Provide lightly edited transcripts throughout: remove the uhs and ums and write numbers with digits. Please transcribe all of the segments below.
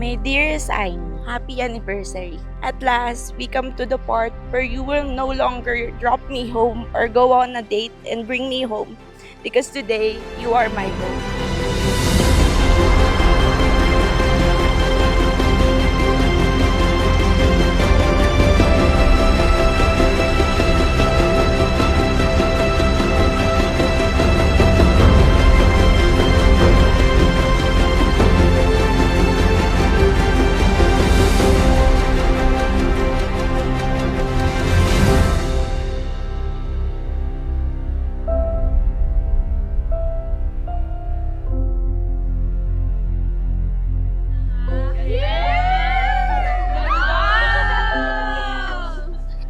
My dearest Ain, happy anniversary. At last, we come to the part where you will no longer drop me home or go on a date and bring me home because today, you are my home.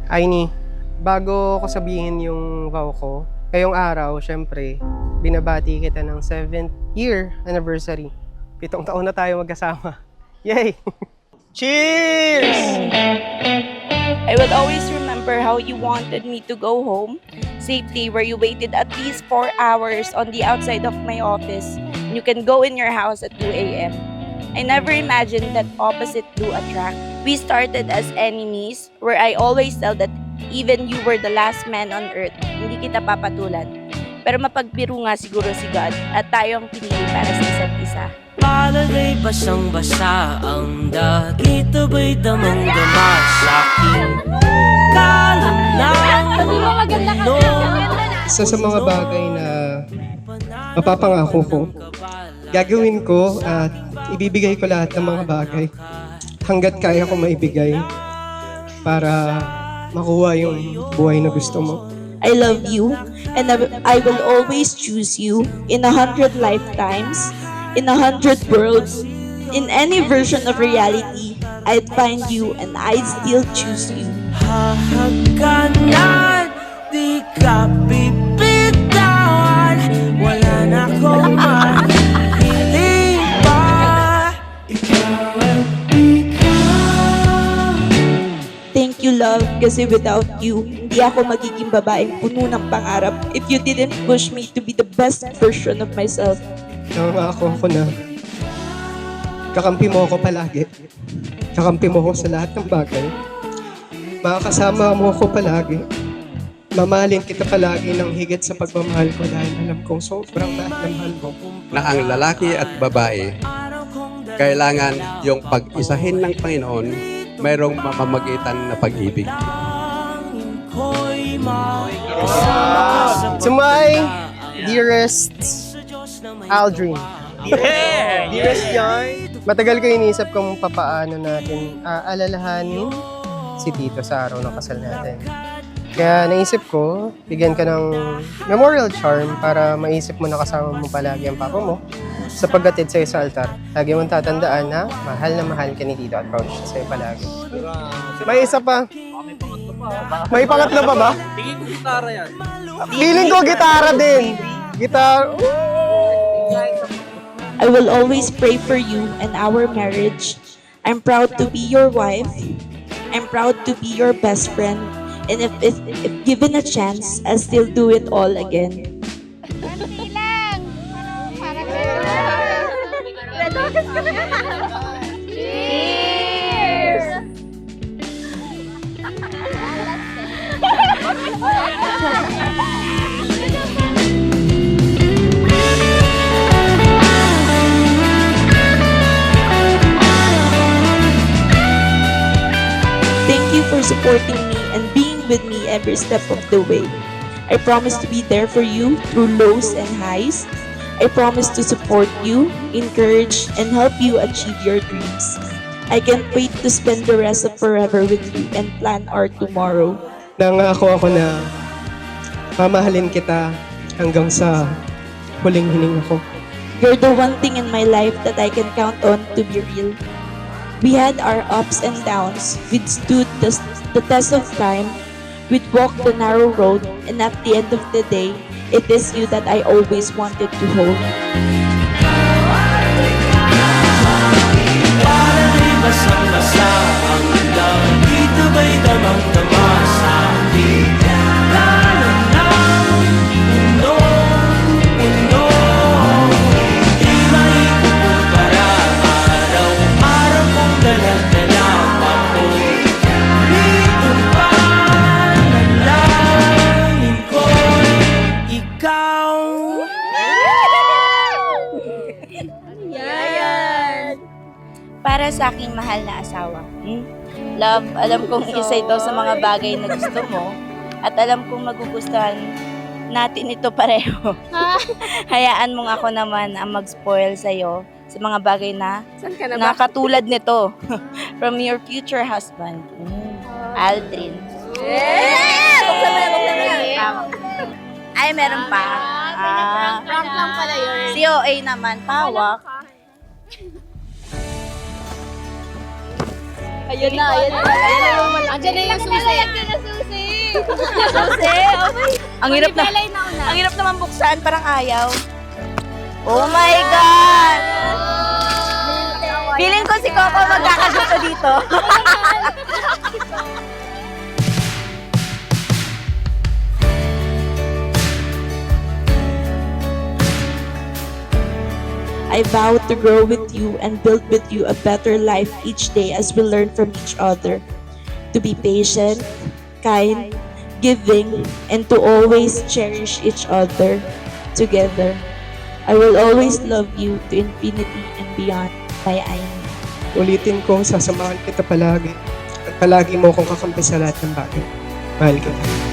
Aini, bago ko sabihin yung vow ko, ngayong araw, syempre, binabati kita ng 7th year anniversary. 7 taon na tayo magkasama. Yay! Cheers! I will always remember how you wanted me to go home safely, where you waited at least 4 hours on the outside of my office and you can go in your house at 2 a.m. I never imagined that opposite do attract. We started as enemies, where I always tell that even you were the last man on earth, hindi kita papatulan. Pero mapagbiro nga siguro si God at tayo ang pinili para sa isa't isa. Palagay basang-basa ang dagit, abay damang-dama sa aking kalanang mundo. Isa sa mga bagay na mapapangako ko, gagawin ko at ibibigay ko lahat ng mga bagay hanggat kaya ko maibigay para makuha yung buhay na gusto mo. I love you and I will always choose you in 100 lifetimes, in 100 worlds, in any version of reality. I'd find you and I'd still choose you. Hahaganan, di ka bibitawan, wala na akong mahiling pa. Ikaw ang Thank you, love, kasi without you, hindi ako magiging babaeng puno ng pangarap if you didn't push me to be the best version of myself. Nangako ako na kakampi mo ako palagi. Kakampi mo ako sa lahat ng bagay. Makakasama mo ako palagi. Mamahalin kita palagi ng higit sa pagmamahal ko dahil alam kong sobrang mahal na mahal mo. Na ang lalaki at babae, kailangan yung pag-isahin ng Panginoon, mayroong mamamagitan na pag-ibig. To my dearest Aldrin. Dearest John. Matagal ko iniisip kung papaano natin alalahanin si Tito sa araw ng kasal natin. Kaya naisip ko, bigyan ka ng memorial charm para maisip mo na kasama mo palagi ang papa mo sa paggatid sa'yo sa altar. Lagi mong tatandaan na mahal ka ni Tito at proud siya sa'yo palagi. May isa pa. May pangatlo pa ba? Tingin ko gitara yan. Feeling ko gitara din. Gitar. I will always pray for you and our marriage. I'm proud to be your wife. I'm proud to be your best friend. And if given a chance, I'll still do it all again. Konti lang. Parang Cheers! Thank you for supporting me and being with me every step of the way. I promise to be there for you through lows and highs. I promise to support you, encourage, and help you achieve your dreams. I can't wait to spend the rest of forever with you and plan our tomorrow. Nangako ako na mamahalin kita hanggang sa huling hininga ko. You're the one thing in my life that I can count on to be real. We had our ups and downs. We'd stood the test of time. We'd walked the narrow road. And at the end of the day, it is you that I always wanted to hold. palagay basang-basa ang dagit, abay damang-dama sa aking kalanang mundo. Di maikukumpara, araw-araw sa aking mahal na asawa. Love, alam kong isa ito sa mga bagay na gusto mo at alam kong magugustuhan natin ito pareho. Hayaan mong ako naman ang mag-spoil sa'yo sa mga bagay na katulad nito from your future husband, Aldrin. Ay, meron pa. Prank lang pala yun. Si OA naman, tawak. Ayun na. Andiyan na yung susi. Susi, okay. Ang hirap naman buksan, parang ayaw. Oh my God! Feeling ko si Coco magkakagusto dito. I vow to grow with you and build with you a better life each day as we learn from each other. To be patient, kind, giving, and to always cherish each other together. I will always love you to infinity and beyond, my Aimee. Ulitin kong sasamahan kita palagi. At palagi mo akong kakampi sa lahat ng bagay. Mahal kita.